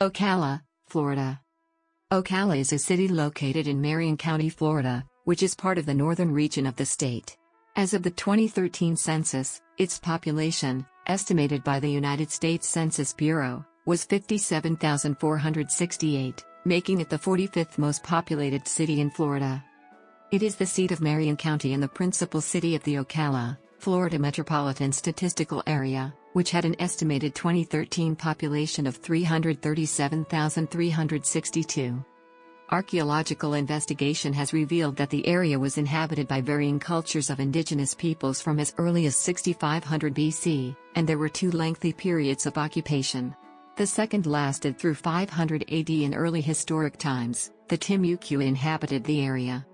Ocala, Florida. Ocala is a city located in Marion County, Florida, which is part of the northern region of the state. As of the 2013 census, its population, estimated by the United States Census Bureau, was 57,468, making it the 45th most populated city in Florida. It is the seat of Marion County and the principal city of the Ocala, Florida metropolitan statistical area, which had an estimated 2013 population of 337,362. Archaeological investigation has revealed that the area was inhabited by varying cultures of indigenous peoples from as early as 6500 BC, and there were two lengthy periods of occupation. The second lasted through 500 AD. In early historic times, the Timucua inhabited the area.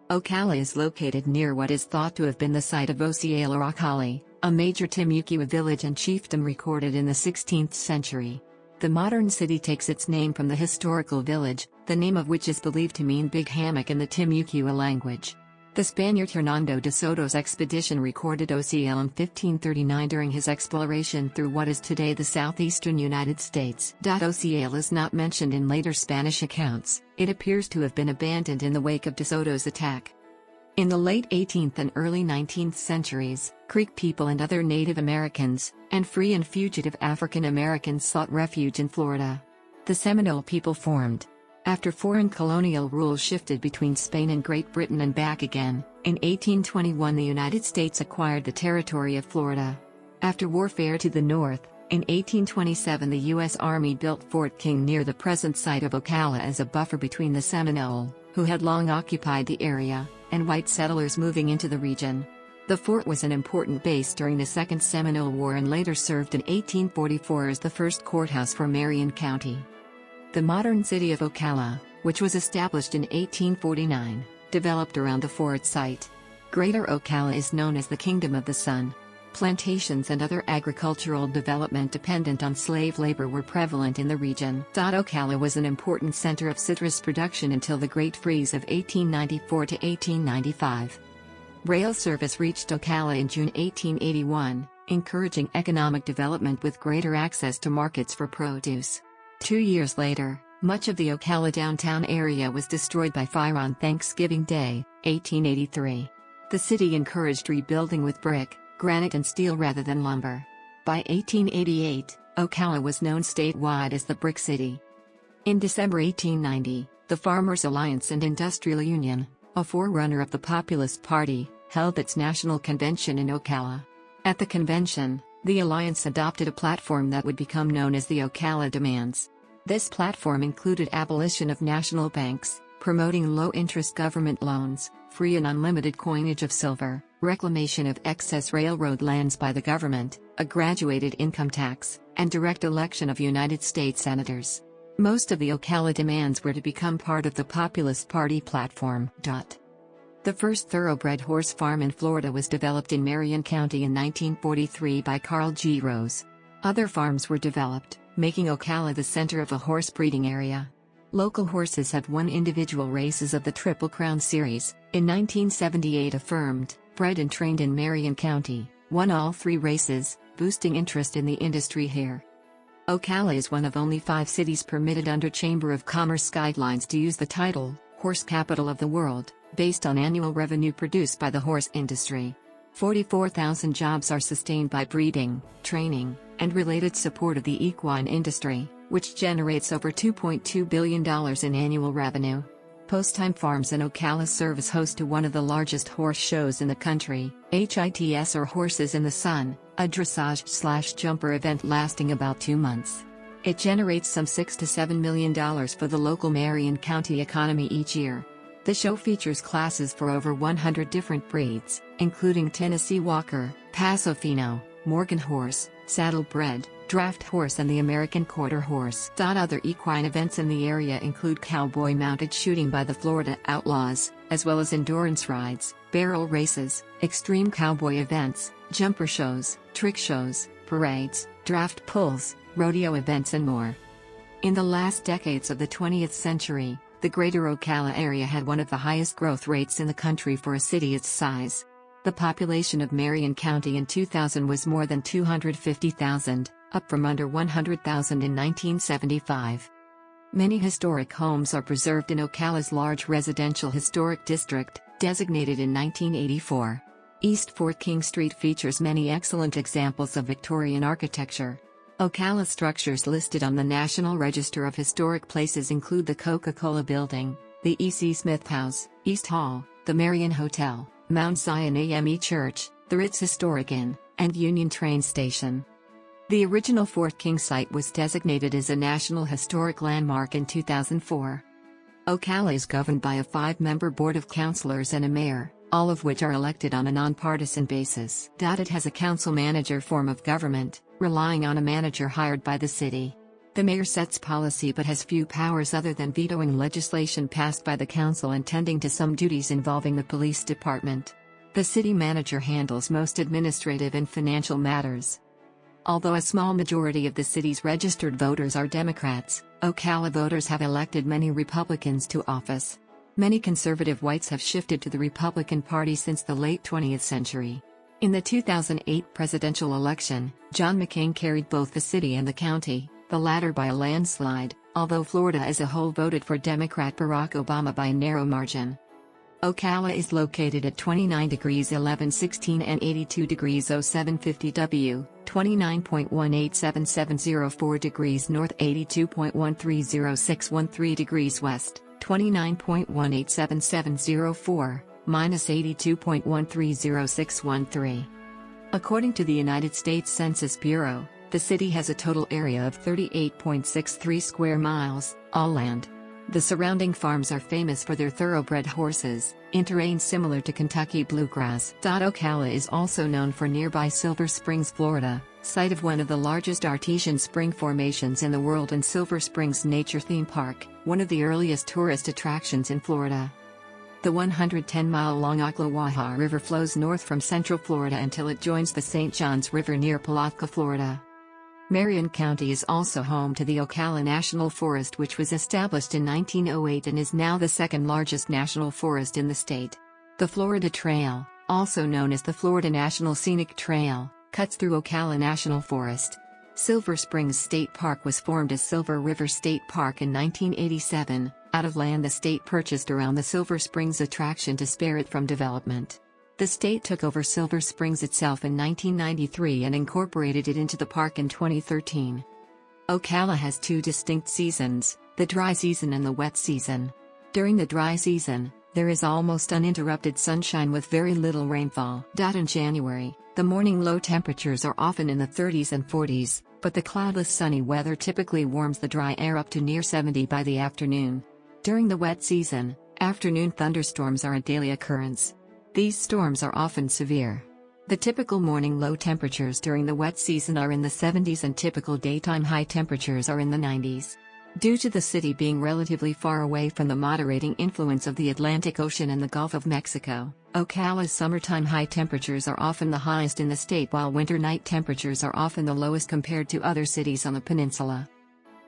Ocala is located near what is thought to have been the site of Ocala or Ocala, a major Timucua village and chiefdom recorded in the 16th century. The modern city takes its name from the historical village, the name of which is believed to mean big hammock in the Timucua language. The Spaniard Hernando de Soto's expedition recorded Ocala in 1539 during his exploration through what is today the southeastern United States. Ocala is not mentioned in later Spanish accounts. It appears to have been abandoned in the wake of de Soto's attack. In the late 18th and early 19th centuries, Creek people and other Native Americans, and free and fugitive African Americans sought refuge in Florida. The Seminole people formed. After foreign colonial rule shifted between Spain and Great Britain and back again, in 1821 the United States acquired the territory of Florida. After warfare to the north, in 1827 the U.S. Army built Fort King near the present site of Ocala as a buffer between the Seminole, who had long occupied the area, and white settlers moving into the region. The fort was an important base during the Second Seminole War and later served in 1844 as the first courthouse for Marion County. The modern city of Ocala, which was established in 1849, developed around the fort site. Greater Ocala is known as the Kingdom of the Sun. Plantations and other agricultural development dependent on slave labor were prevalent in the region. Ocala was an important center of citrus production until the Great Freeze of 1894 to 1895. Rail service reached Ocala in June 1881, encouraging economic development with greater access to markets for produce. 2 years later, much of the Ocala downtown area was destroyed by fire on Thanksgiving Day, 1883. The city encouraged rebuilding with brick, granite and steel rather than lumber. By 1888, Ocala was known statewide as the Brick City. In December 1890, the Farmers Alliance and Industrial Union, a forerunner of the Populist Party, held its national convention in Ocala. At the convention, the alliance adopted a platform that would become known as the Ocala Demands. This platform included abolition of national banks, promoting low-interest government loans, free and unlimited coinage of silver, reclamation of excess railroad lands by the government, a graduated income tax, and direct election of United States senators. Most of the Ocala demands were to become part of the Populist Party platform. The first thoroughbred horse farm in Florida was developed in Marion County in 1943 by Carl G. Rose. Other farms were developed, making Ocala the center of a horse breeding area. Local horses have won individual races of the Triple Crown Series, in 1978 affirmed, bred and trained in Marion County, won all 3 races, boosting interest in the industry here. Ocala is one of only 5 cities permitted under Chamber of Commerce guidelines to use the title, Horse Capital of the World, based on annual revenue produced by the horse industry. 44,000 jobs are sustained by breeding, training, and related support of the equine industry, which generates over $2.2 billion in annual revenue. Post-time farms in Ocala serve as host to one of the largest horse shows in the country, HITS or Horses in the Sun, a dressage/jumper event lasting about 2 months. It generates some $6 to $7 million for the local Marion County economy each year. The show features classes for over 100 different breeds, including Tennessee Walker, Paso Fino, Morgan Horse, Saddlebred, Draft Horse and the American Quarter Horse. Other equine events in the area include cowboy-mounted shooting by the Florida Outlaws, as well as endurance rides, barrel races, extreme cowboy events, jumper shows, trick shows, parades, draft pulls, rodeo events and more. In the last decades of the 20th century, the greater Ocala area had one of the highest growth rates in the country for a city its size. The population of Marion County in 2000 was more than 250,000, up from under 100,000 in 1975. Many historic homes are preserved in Ocala's large residential historic district, designated in 1984. East Fort King Street features many excellent examples of Victorian architecture. Ocala structures listed on the National Register of Historic Places include the Coca-Cola Building, the E.C. Smith House, East Hall, the Marion Hotel, Mount Zion AME Church, the Ritz Historic Inn, and Union Train Station. The original Fort King site was designated as a National Historic Landmark in 2004. Ocala is governed by a 5-member Board of Councilors and a mayor, all of which are elected on a nonpartisan basis. It has a council-manager form of government, relying on a manager hired by the city. The mayor sets policy but has few powers other than vetoing legislation passed by the council and tending to some duties involving the police department. The city manager handles most administrative and financial matters. Although a small majority of the city's registered voters are Democrats, Ocala voters have elected many Republicans to office. Many conservative whites have shifted to the Republican Party since the late 20th century. In the 2008 presidential election, John McCain carried both the city and the county, the latter by a landslide, although Florida as a whole voted for Democrat Barack Obama by a narrow margin. Ocala is located at 29 degrees 1116 and 82 degrees 0750 W, 29.187704 degrees north, 82.130613 degrees west, 29.187704, minus 82.130613. According to the United States Census Bureau, the city has a total area of 38.63 square miles, all land. The surrounding farms are famous for their thoroughbred horses, in terrain similar to Kentucky bluegrass. Ocala is also known for nearby Silver Springs, Florida, site of one of the largest artesian spring formations in the world, and Silver Springs Nature Theme Park, one of the earliest tourist attractions in Florida. The 110-mile-long Ocklawaha River flows north from central Florida until it joins the St. Johns River near Palatka, Florida. Marion County is also home to the Ocala National Forest, which was established in 1908 and is now the second largest national forest in the state. The Florida Trail, also known as the Florida National Scenic Trail, cuts through Ocala National Forest. Silver Springs State Park was formed as Silver River State Park in 1987, out of land the state purchased around the Silver Springs attraction to spare it from development. The state took over Silver Springs itself in 1993 and incorporated it into the park in 2013. Ocala has two distinct seasons, the dry season and the wet season. During the dry season, there is almost uninterrupted sunshine with very little rainfall. In January, the morning low temperatures are often in the 30s and 40s, but the cloudless sunny weather typically warms the dry air up to near 70 by the afternoon. During the wet season, afternoon thunderstorms are a daily occurrence. These storms are often severe. The typical morning low temperatures during the wet season are in the 70s and typical daytime high temperatures are in the 90s. Due to the city being relatively far away from the moderating influence of the Atlantic Ocean and the Gulf of Mexico, Ocala's summertime high temperatures are often the highest in the state, while winter night temperatures are often the lowest compared to other cities on the peninsula.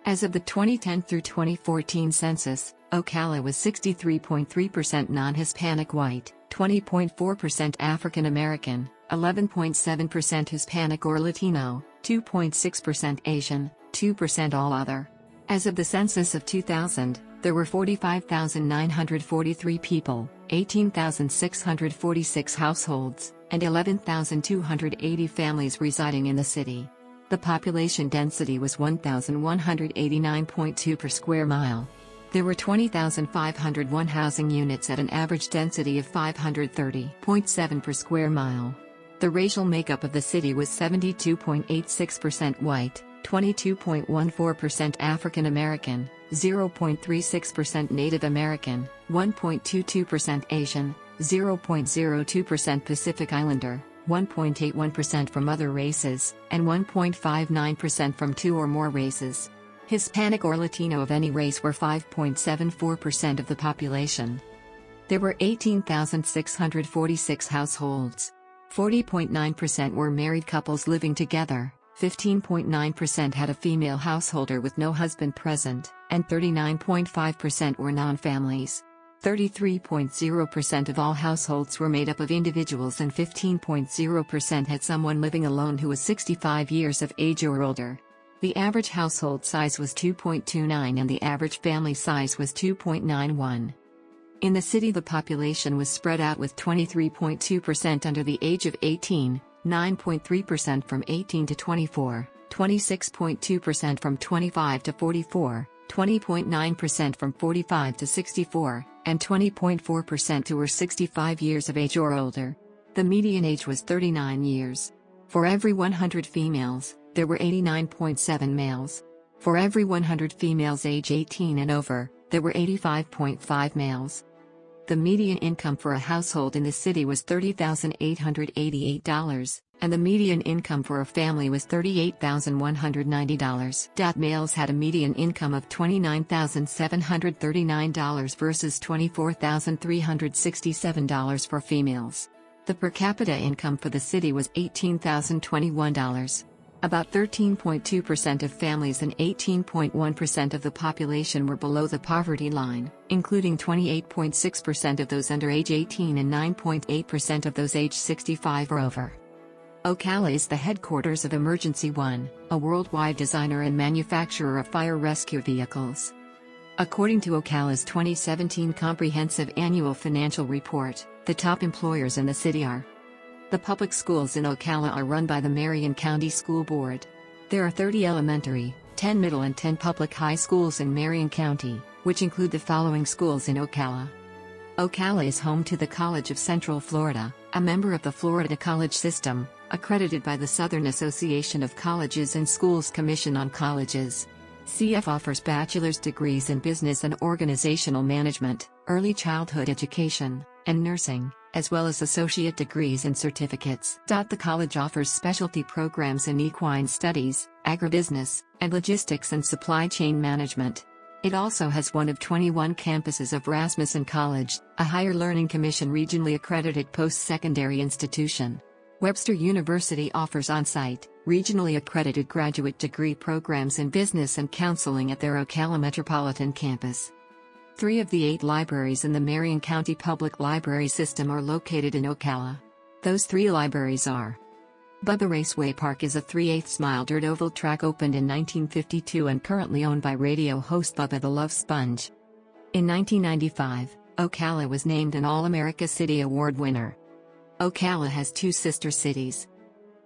As of the 2010 through 2014 census, Ocala was 63.3% non-Hispanic white, 20.4% African American, 11.7% Hispanic or Latino, 2.6% Asian, 2% all other. As of the census of 2000, there were 45,943 people, 18,646 households, and 11,280 families residing in the city. The population density was 1,189.2 per square mile. There were 20,501 housing units at an average density of 530.7 per square mile. The racial makeup of the city was 72.86% white, 22.14% African American, 0.36% Native American, 1.22% Asian, 0.02% Pacific Islander, 1.81% from other races, and 1.59% from two or more races. Hispanic or Latino of any race were 5.74% of the population. There were 18,646 households. 40.9% were married couples living together, 15.9% had a female householder with no husband present, and 39.5% were non-families. 33.0% of all households were made up of individuals and 15.0% had someone living alone who was 65 years of age or older. The average household size was 2.29 and the average family size was 2.91. In the city, the population was spread out with 23.2% under the age of 18, 9.3% from 18 to 24, 26.2% from 25 to 44, 20.9% from 45 to 64, and 20.4% who were 65 years of age or older. The median age was 39 years. For every 100 females, there were 89.7 males. For every 100 females age 18 and over, there were 85.5 males. The median income for a household in the city was $30,888, and the median income for a family was $38,190. Males had a median income of $29,739 versus $24,367 for females. The per capita income for the city was $18,021. About 13.2% of families and 18.1% of the population were below the poverty line, including 28.6% of those under age 18 and 9.8% of those age 65 or over. Ocala is the headquarters of Emergency One, a worldwide designer and manufacturer of fire rescue vehicles. According to Ocala's 2017 Comprehensive Annual Financial Report, the top employers in the city are: the public schools in Ocala are run by the Marion County School Board. There are 30 elementary, 10 middle and 10 public high schools in Marion County, which include the following schools in Ocala. Ocala is home to the College of Central Florida, a member of the Florida College System, accredited by the Southern Association of Colleges and Schools Commission on Colleges. CF offers bachelor's degrees in business and organizational management, early childhood education, and nursing, as well as associate degrees and certificates. The college offers specialty programs in equine studies, agribusiness, and logistics and supply chain management. It also has one of 21 campuses of Rasmussen College, a Higher Learning Commission regionally accredited post-secondary institution. Webster University offers on-site, regionally accredited graduate degree programs in business and counseling at their Ocala Metropolitan Campus. 3 of the 8 libraries in the Marion County Public Library System are located in Ocala. Those 3 libraries are: Bubba Raceway Park is a 3/8 mile dirt oval track opened in 1952 and currently owned by radio host Bubba the Love Sponge. In 1995, Ocala was named an All-America City Award winner. Ocala has 2 sister cities.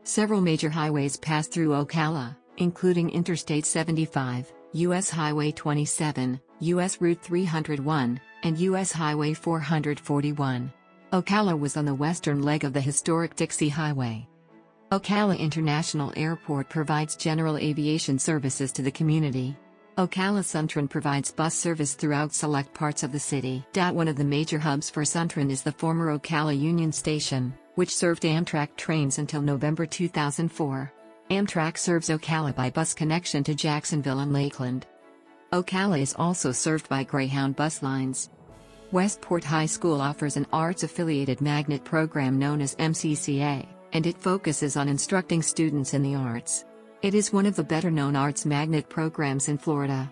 Several major highways pass through Ocala, including Interstate 75, U.S. Highway 27, U.S. Route 301, and U.S. Highway 441. Ocala was on the western leg of the historic Dixie Highway. Ocala International Airport provides general aviation services to the community. Ocala Suntran provides bus service throughout select parts of the city. One of the major hubs for Suntran is the former Ocala Union Station, which served Amtrak trains until November 2004. Amtrak serves Ocala by bus connection to Jacksonville and Lakeland. Ocala is also served by Greyhound bus lines. Westport High School offers an arts-affiliated magnet program known as MCCA, and it focuses on instructing students in the arts. It is one of the better-known arts magnet programs in Florida.